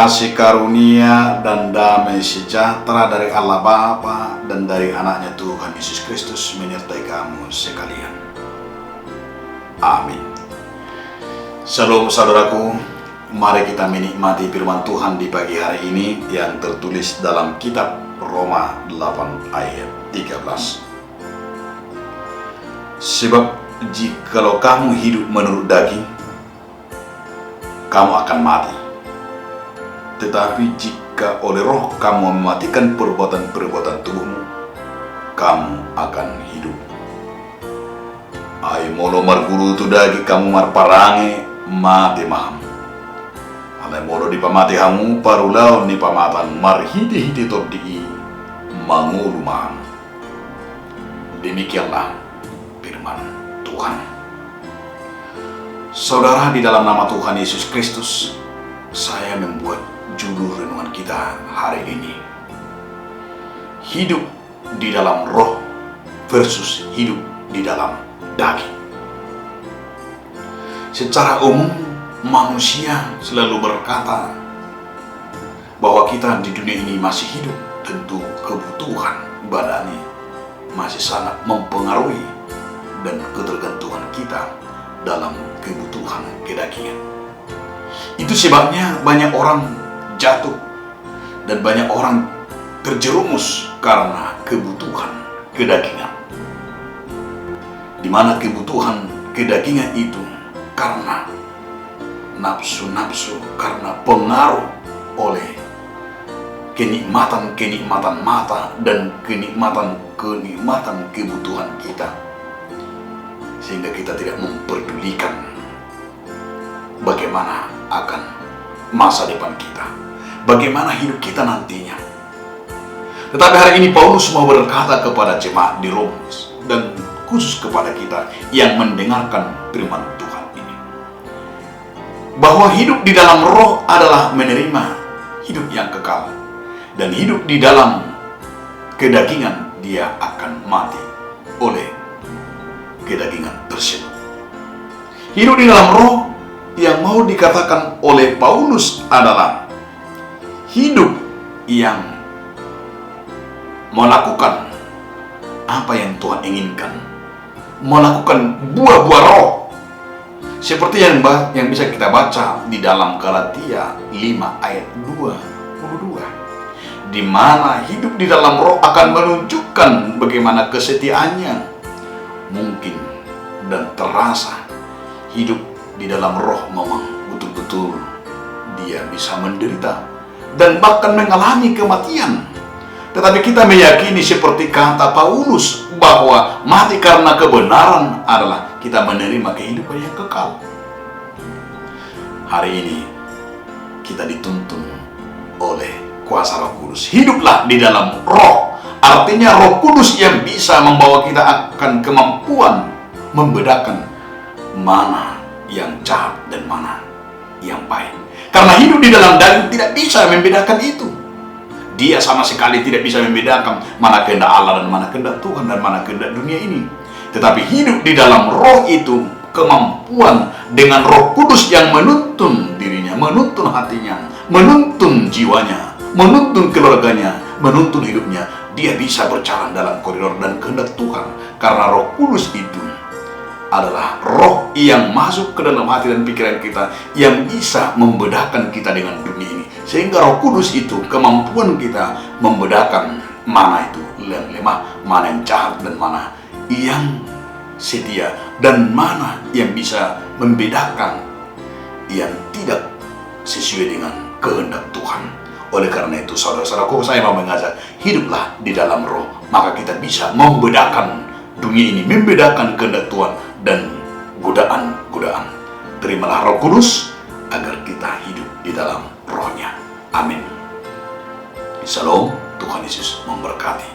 kasih karunia dan damai sejahtera dari Allah Bapa dan dari anaknya Tuhan Yesus Kristus menyertai kamu sekalian. Amin. Shalom saudaraku, mari kita menikmati firman Tuhan di pagi hari ini yang tertulis dalam kitab Roma 8 ayat 13. Sebab jikalau kamu hidup menurut daging, kamu akan mati. Tetapi jika oleh Roh kamu mematikan perbuatan-perbuatan tubuhmu, kamu akan hidup. Ai molo marguru tu dagi kamu marparange mati maham. Alai molo di pamati hamu parulau ni pamatan marhidi-hidi top di mangulu maham. Demikianlah firman Tuhan. Saudara, di dalam nama Tuhan Yesus Kristus, saya membuat judul renungan kita hari ini, hidup di dalam roh versus hidup di dalam daging. Secara umum, manusia selalu berkata bahwa kita di dunia ini masih hidup. Tentu kebutuhan badani masih sangat mempengaruhi dan ketergantungan kita dalam kebutuhan kedagingan. Itu sebabnya banyak orang jatuh dan banyak orang terjerumus karena kebutuhan kedagingan. Di mana kebutuhan kedagingan itu karena nafsu-nafsu, karena pengaruh oleh kenikmatan-kenikmatan mata dan kenikmatan-kenikmatan kebutuhan kita, sehingga kita tidak memperdulikan bagaimana akan masa depan kita, bagaimana hidup kita nantinya. Tetapi hari ini Paulus mau berkata kepada jemaat di Roma dan khusus kepada kita yang mendengarkan firman Tuhan ini, bahwa hidup di dalam roh adalah menerima hidup yang kekal, dan hidup di dalam kedagingan dia akan mati oleh kedagingan tersebut. Hidup di dalam roh yang mau dikatakan oleh Paulus adalah hidup yang melakukan apa yang Tuhan inginkan, melakukan buah-buah roh, seperti yang bisa kita baca di dalam Galatia 5 ayat 22, di mana hidup di dalam roh akan menunjukkan bagaimana kesetiaannya mungkin dan terasa. Hidup di dalam roh memang betul-betul dia bisa menderita dan bahkan mengalami kematian. Tetapi kita meyakini seperti kata Paulus bahwa mati karena kebenaran adalah kita menerima kehidupan yang kekal. Hari ini kita dituntun oleh kuasa Roh Kudus. Hiduplah di dalam roh. Artinya Roh Kudus yang bisa membawa kita akan kemampuan membedakan mana yang jahat dan mana yang baik. Karena hidup di dalam daging tidak bisa membedakan itu. Dia sama sekali tidak bisa membedakan mana kehendak Allah dan mana kehendak Tuhan dan mana kehendak dunia ini. Tetapi hidup di dalam roh itu kemampuan dengan Roh Kudus yang menuntun dirinya, menuntun hatinya, menuntun jiwanya, menuntun keluarganya, menuntun hidupnya. Dia bisa berjalan dalam koridor dan kehendak Tuhan. Karena Roh Kudus itu adalah roh yang masuk ke dalam hati dan pikiran kita, yang bisa membedakan kita dengan dunia ini. Sehingga Roh Kudus itu kemampuan kita membedakan mana itu yang lemah, mana yang jahat dan mana yang setia, dan mana yang bisa membedakan yang tidak sesuai dengan kehendak Tuhan. Oleh karena itu saudara-saudaraku, saya mau mengajak, hiduplah di dalam roh, maka kita bisa membedakan dunia ini, membedakan kehendak Tuhan dan godaan-godaan. Terimalah Roh Kudus agar kita hidup di dalam rohnya. Amin. Shalom, Tuhan Yesus memberkati.